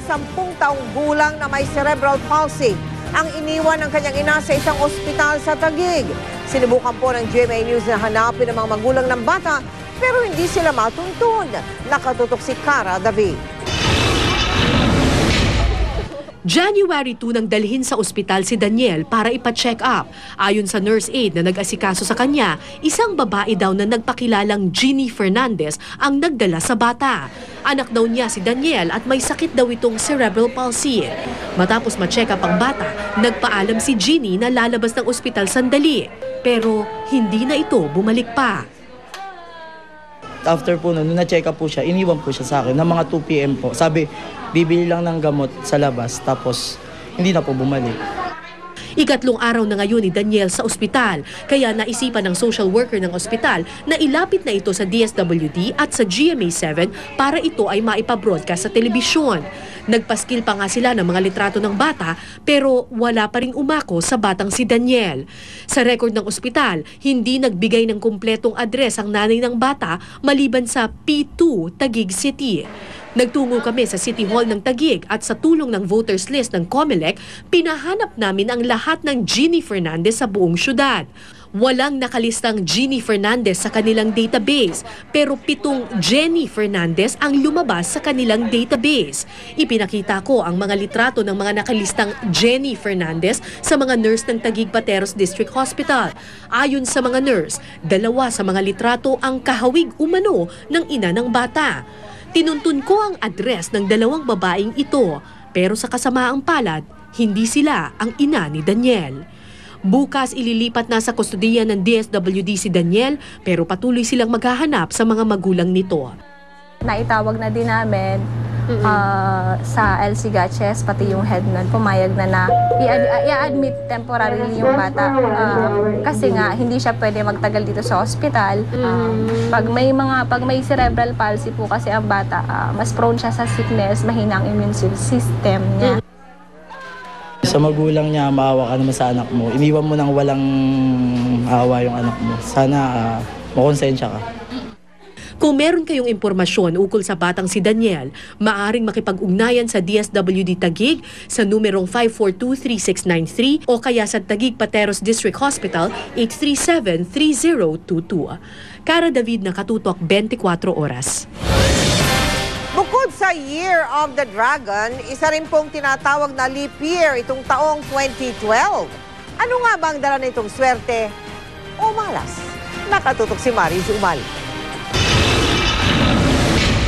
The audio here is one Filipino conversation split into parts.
10 taong gulang na may cerebral palsy ang iniwan ng kanyang ina sa isang ospital sa Taguig. Sinubukan po ng GMA News na hanapin ang mga magulang ng bata pero hindi sila matuntun. Nakatutok si Cara David. January 2 nang dalhin sa ospital si Daniel para ipa-check up. Ayon sa nurse aide na nag-asikaso sa kanya, isang babae daw na nagpakilalang Jeannie Fernandez ang nagdala sa bata. Anak daw niya si Daniel at may sakit daw itong cerebral palsy. Matapos ma-check up ang bata, nagpaalam si Jeannie na lalabas ng ospital sandali. Pero hindi na ito bumalik pa. After po nung na-check up po siya, iniwan po siya sa akin ng mga 2 PM po. Sabi, bibili lang ng gamot sa labas, tapos hindi na po bumalik. Ikatlong araw na ngayon ni Daniel sa ospital, kaya naisipan ng social worker ng ospital na ilapit na ito sa DSWD at sa GMA7 para ito ay maipabroadcast sa telebisyon. Nagpaskil pa nga sila ng mga litrato ng bata pero wala pa ring umako sa batang si Daniel. Sa record ng ospital, hindi nagbigay ng kumpletong address ang nanay ng bata maliban sa P2 Taguig City. Nagtungo kami sa City Hall ng Taguig at sa tulong ng voters list ng COMELEC, pinahanap namin ang lahat ng Jeannie Fernandez sa buong syudad. Walang nakalistang Jeannie Fernandez sa kanilang database, pero 7 Jenny Fernandez ang lumabas sa kanilang database. Ipinakita ko ang mga litrato ng mga nakalistang Jenny Fernandez sa mga nurse ng Taguig Pateros District Hospital. Ayon sa mga nurse, 2 sa mga litrato ang kahawig umano ng ina ng bata. Tinuntun ko ang address ng 2 babaeng ito, pero sa kasamaang palad, hindi sila ang ina ni Daniel. Bukas ililipat na sa kustudiya ng DSWD si Daniel, pero patuloy silang maghahanap sa mga magulang nito. Naitawag na din namin sa LC Gatches, pati yung head nun, pumayag na i-admit temporarily yung bata. Kasi nga, hindi siya pwede magtagal dito sa hospital. Pag may cerebral palsy po kasi ang bata, mas prone siya sa sickness, mahina ang immune system niya. Sa magulang niya, maawa ka naman sa anak mo. Iniwan mo nang walang awa yung anak mo. Sana makonsensya ka. Kung meron kayong impormasyon ukol sa batang si Daniel, maaring makipag-ugnayan sa DSWD Taguig sa numerong 542-3693 o kaya sa Taguig Pateros District Hospital 837-3022. Cara David, Nakatutok, 24 Oras. Bukod sa Year of the Dragon, isa rin pong tinatawag na leap year itong taong 2012. Ano nga ba ang dala nitong swerte o malas? Nakatutok si Maris Umal.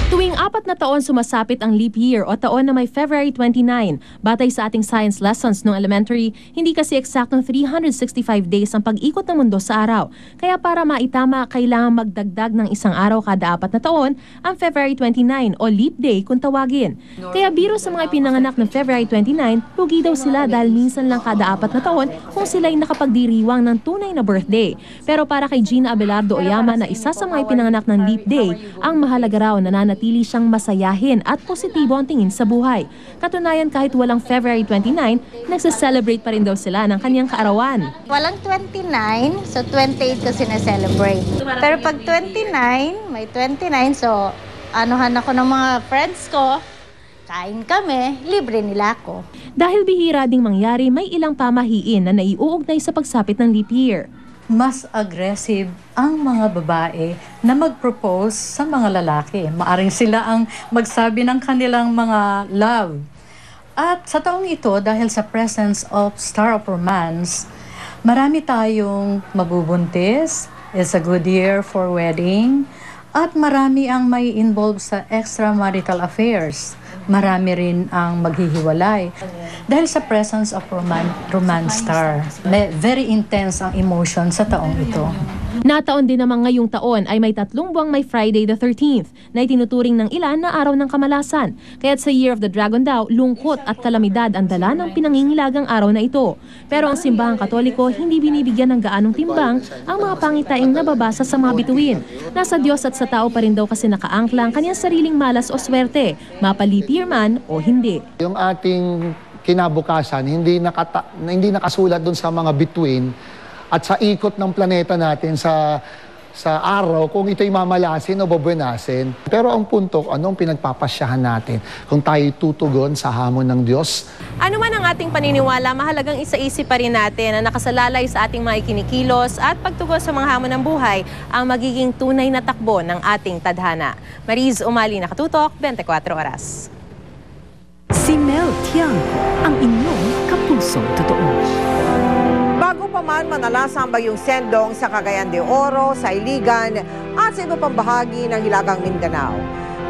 Tuwing 4 na taon sumasapit ang leap year o taon na may February 29. Batay sa ating science lessons noong elementary, hindi kasi eksaktong 365 days ang pag-ikot ng mundo sa araw. Kaya para maitama, kailangan magdagdag ng 1 araw kada 4 na taon ang February 29 o leap day kung tawagin. Kaya biro sa mga pinanganak ng February 29, lugi daw sila dahil minsan lang kada 4 na taon kung sila'y nakapagdiriwang ng tunay na birthday. Pero para kay Gina Abelardo Oyama na isa sa mga pinanganak ng leap day, ang mahalaga raw nananatili siyang masayahin at positibo ang tingin sa buhay. Katunayan, kahit walang February 29, nagsa-celebrate pa rin daw sila ng kanyang kaarawan. Walang 29, so 28 ko sinaselebrate. Pero pag 29, may 29, so anuhan ako ng mga friends ko, kain kami, libre nila ako. Dahil bihira ding mangyari, may ilang pamahiin na naiuugnay sa pagsapit ng leap year. Mas aggressive ang mga babae na mag-propose sa mga lalaki. Maaring sila ang magsabi ng kanilang mga love. At sa taong ito, dahil sa presence of Star of Romance, marami tayong mabubuntis. It's a good year for wedding. At marami ang may involved sa extramarital affairs. Marami rin ang maghihiwalay. Dahil sa presence of romance star, very intense ang emotion sa taong ito. Nataon din naman ngayong taon ay may 3 buwang may Friday the 13th na itinuturing ng ilan na araw ng kamalasan. Kaya't sa Year of the Dragon daw, lungkot at kalamidad ang dala ng pinangingilagang araw na ito. Pero ang simbahang Katoliko hindi binibigyan ng gaanong timbang ang mga pangitaing nababasa sa mga bituin. Nasa Diyos at sa tao pa rin daw kasi nakaangkla ang kanyang sariling malas o swerte, mapalipir man o hindi. Yung ating kinabukasan, hindi nakasulat dun sa mga bituin at sa ikot ng planeta natin sa sa araw kung ito'y mamalasin o babuenasin. Pero ang punto, anong pinagpapasyahan natin kung tayo tutugon sa hamon ng Diyos? Ano man ang ating paniniwala, mahalagang isaisip pa rin natin na nakasalalay sa ating mga ikinikilos at pagtugon sa mga hamon ng buhay ang magiging tunay na takbo ng ating tadhana. Mariz Umali, Nakatutok, 24 Oras. Si Mel Tiangco, ang inyong kapusong totoo. Bago pa man manalasa ang bagyong Sendong sa Cagayan de Oro, sa Iligan at sa iba pang bahagi ng Hilagang Mindanao,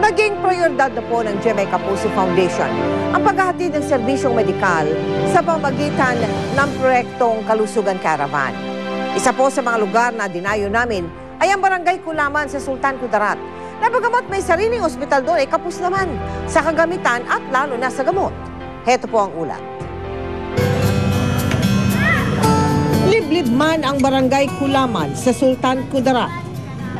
naging prioridad na po ng GMA Kapuso Foundation ang paghahatid ng serbisyong medikal sa pamamagitan ng proyektong Kalusugan Caravan. Isa po sa mga lugar na dinayo namin ay ang Barangay Kulaman sa Sultan Kudarat, na bagamat may sariling ospital doon ay kapos naman sa kagamitan at lalo na sa gamot. Heto po ang ulat. Liblib man ang Barangay Kulaman sa Sultan Kudarat,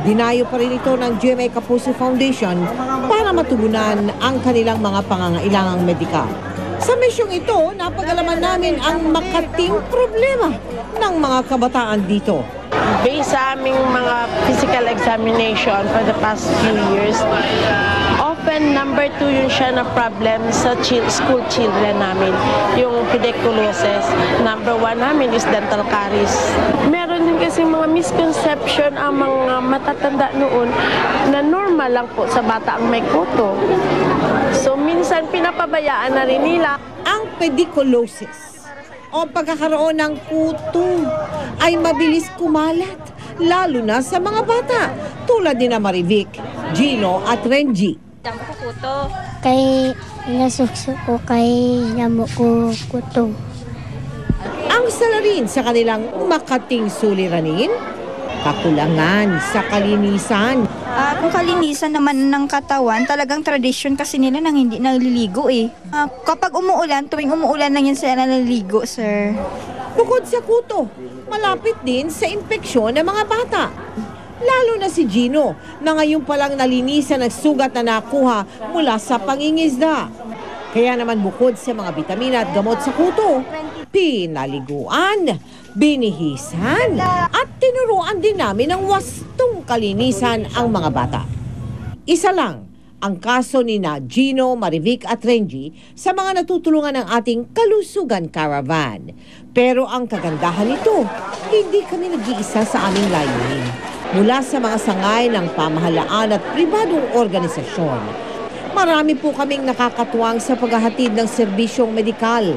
dinayo pa rin ito ng GMA Kapuso Foundation para matugunan ang kanilang mga pangangailangang medikal. Sa misyong ito, napag-alaman namin ang makating problema ng mga kabataan dito. Based sa aming mga physical examination for the past few years, often number 2 yun siya na problem sa school children namin, yung pediculosis. Number 1 namin is dental caries. Meron din kasi mga misconception ang mga matatanda noon na normal lang po sa bata ang may kuto. So minsan pinapabayaan na rin nila. Ang pediculosis o pagkakaroon ng kuto ay mabilis kumalat, lalo na sa mga bata, tulad ni Marivic, Gino at Renji. Kay nasukso ko, kay namo ko kuto. Ang salarin sa kanilang makating suliranin, kakulangan sa kalinisan. Kung kalinisan naman ng katawan, talagang tradisyon kasi nila nang hindi naliligo eh. Kapag umuulan, tuwing umuulan lang yan sila naliligo, sir. Bukod sa kuto, malapit din sa impeksyon ng mga bata. Lalo na si Gino, na ngayon palang nalinisan ang sugat na nakuha mula sa pangingisda. Kaya naman bukod sa mga bitamina at gamot sa kuto, pinaliguan, binihisan, at tinuruan din namin ng wastong kalinisan ang mga bata. Isa lang ang kaso ni Gino, Marivic at Renji sa mga natutulungan ng ating Kalusugan Caravan. Pero ang kagandahan nito, hindi kami nag-iisa sa aming layunin. Mula sa mga sangay ng pamahalaan at pribadong organisasyon, marami po kaming nakakatuwang sa paghahatid ng serbisyong medikal.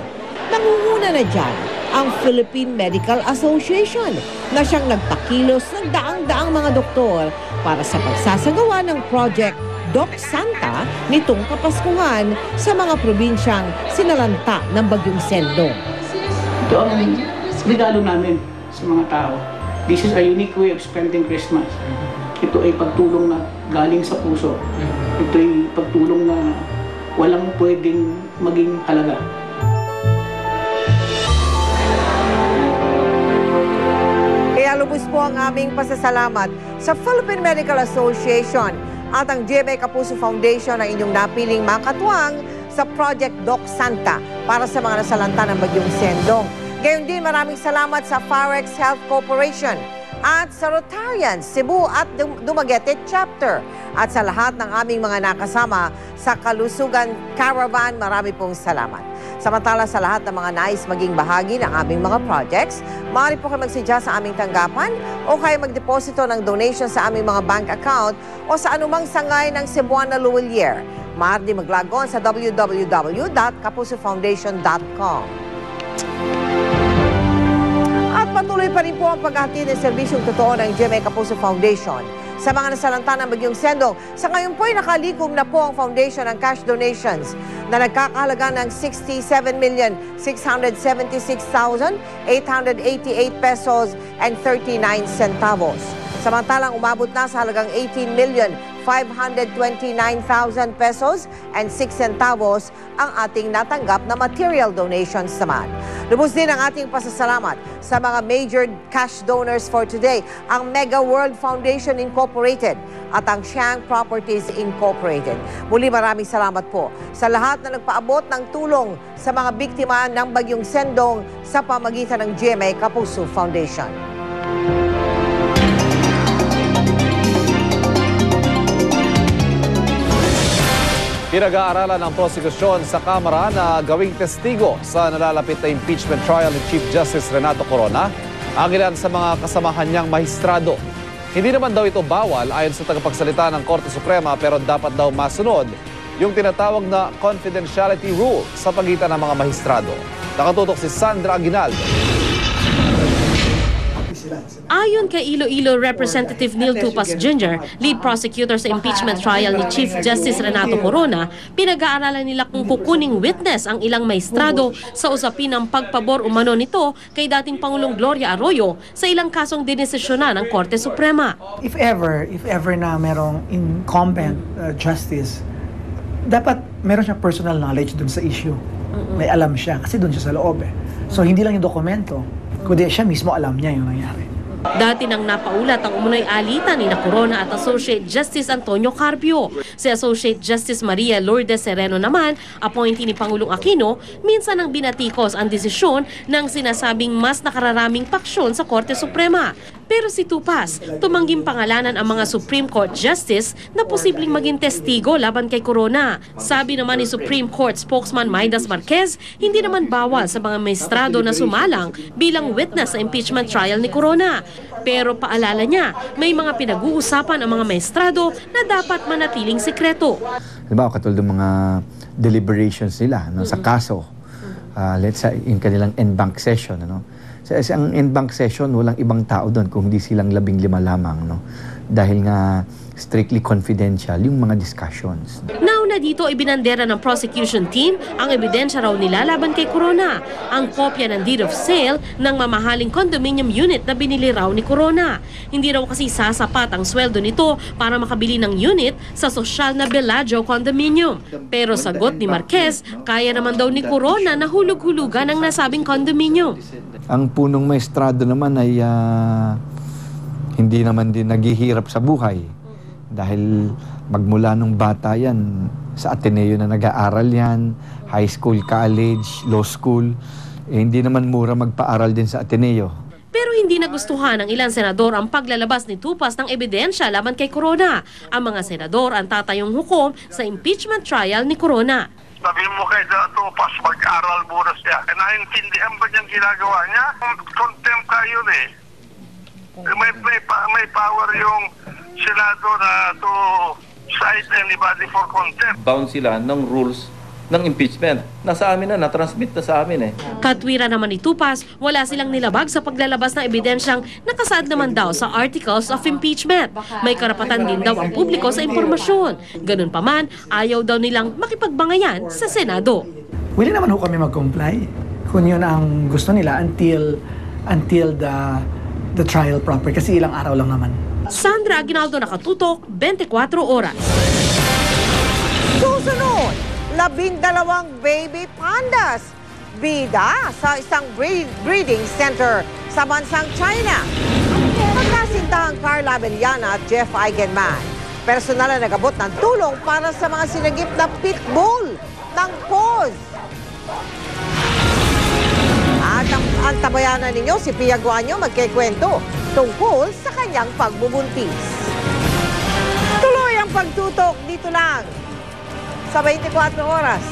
Nangunguna na dyan ang Philippine Medical Association na siyang nagpakilos ng daang-daang mga doktor para sa pagsasagawa ng Project Doc Santa nitong Kapaskuhan sa mga probinsyang sinalanta ng Bagyong Sendong. Ito ang regalo namin sa mga tao. This is a unique way of spending Christmas. Ito ay pagtulong na galing sa puso. Ito ay pagtulong na walang pwedeng maging halaga. Kaya lubos po ang aming pasasalamat sa Philippine Medical Association at ang GMA Kapuso Foundation na inyong napiling makatuwang sa Project Doc Santa para sa mga nasalanta ng Bagyong Sendong. Gayon din maraming salamat sa Farex Health Corporation at sa Rotarians Cebu at Dumaguete Chapter at sa lahat ng aming mga nakasama sa Kalusugan Caravan, marami pong salamat. Samantala sa lahat ng mga nais maging bahagi ng aming mga projects, maaari po kayo magsadya sa aming tanggapan o kaya magdeposito ng donation sa aming mga bank account o sa anumang sangay ng Cebuana Luwilier. Maaari din mag-log on sa www.kapusofoundation.com. At patuloy pa rin po ang paghahatid ng serbisyong totoo ng GMA Kapuso Foundation sa mga nasalanta ng Bagyong Sendong. Sa ngayon po ay nakalikom na po ang foundation ng cash donations na nagkakahalaga ng 67,676,888 pesos and 39 centavos. Samantalang umabot na sa halagang 18,529,000 pesos and 6 centavos ang ating natanggap na material donations naman. Lubos din ang ating pasasalamat sa mga major cash donors for today, ang Mega World Foundation Incorporated at ang Xiang Properties Incorporated. Muli maraming salamat po sa lahat na nagpaabot ng tulong sa mga biktima ng Bagyong Sendong sa pamagitan ng GMA Kapuso Foundation. Pinag-aaralan ng prosekusyon sa Kamara na gawing testigo sa nalalapit na impeachment trial ni Chief Justice Renato Corona ang ilan sa mga kasamahan niyang mahistrado. Hindi naman daw ito bawal ayon sa tagapagsalita ng Korte Suprema, pero dapat daw masunod yung tinatawag na confidentiality rule sa pagitan ng mga mahistrado. Nakatutok si Sandra Aguinaldo. Ayon kay Iloilo Representative Neil Tupas Jr., lead prosecutor sa impeachment trial ni Chief Justice Renato Corona, pinag-aaralan nila kung kukuning witness ang ilang maestrado sa usapin ng pagpabor umano nito kay dating Pangulong Gloria Arroyo sa ilang kasong dinesisyonan ng Korte Suprema. If ever na merong incumbent justice, dapat meron siya personal knowledge dun sa issue. May alam siya kasi dun siya sa loob eh. So hindi lang yung dokumento, kundi siya mismo alam niya yung nangyari. Dati nang napaulat ang umunoy alitan ni Corona at Associate Justice Antonio Carpio. Si Associate Justice Maria Lourdes Sereno naman, appointee ni Pangulong Aquino, minsan nang binatikos ang desisyon ng sinasabing mas nakararaming paksyon sa Korte Suprema. Pero si Tupas, tumangging pangalanan ang mga Supreme Court Justice na posibleng maging testigo laban kay Corona. Sabi naman ni Supreme Court spokesman Maidas Marquez, hindi naman bawal sa mga maestrado na sumalang bilang witness sa impeachment trial ni Corona. Pero paalala niya, may mga pinag-uusapan ang mga maestrado na dapat manatiling sikreto. Halimbawa, katulad ng mga deliberations nila sa kaso, let's say, in kanilang en banc session, Sa ang en banc session, walang ibang tao doon kung hindi silang 15 lamang, dahil nga strictly confidential yung mga discussions. Nauna dito, ibinandera ng prosecution team ang ebidensya raw nila laban kay Corona, ang kopya ng deed of sale ng mamahaling condominium unit na binili raw ni Corona. Hindi raw kasi sasapat ang sweldo nito para makabili ng unit sa sosyal na Bellagio condominium. Pero sagot ni Marquez, kaya naman daw ni Corona na hulug-hulugan ang nasabing condominium. Ang punong maestrado naman ay hindi naman din naghihirap sa buhay. Dahil magmula nung bata yan, sa Ateneo na nag-aaral yan, high school, college, law school, hindi naman mura magpaaral din sa Ateneo. Pero hindi nagustuhan ng ilang senador ang paglalabas ni Tupas ng ebidensya laban kay Corona. Ang mga senador ang tatayong hukom sa impeachment trial ni Corona. Sabi mo kay Tupas, mag-aral muna siya. Naintindihan ba niyang ginagawa niya? Contempt kayo eh. May power yung Senado na to cite anybody for contempt. Bound sila ng rules ng impeachment. Nasa amin na, na-transmit na sa amin eh. Katwira naman ni Tupas, wala silang nilabag sa paglalabas ng ebidensyang nakasaad naman daw sa Articles of Impeachment. May karapatan din daw ang publiko sa impormasyon. Ganun pa man, ayaw daw nilang makipagbangayan sa Senado. Willing naman ho kami mag-comply kung yun ang gusto nila until the trial proper kasi ilang araw lang naman. Sandra Aguinaldo, Nakatutok, 24 Oras. Susunod, 12 baby pandas. Bida sa isang breeding center sa bansang China. Magkasintahang Carla Abellana at Jeff Eigenman. Personal na nagabot ng tulong para sa mga sinagip na pitbull ng POZ. At ang tabayanan ninyo, si Pia Guanyo, magkikwento tungkol sa kanyang pagbubuntis. Tuloy ang pagtutok dito lang sa 24 Oras.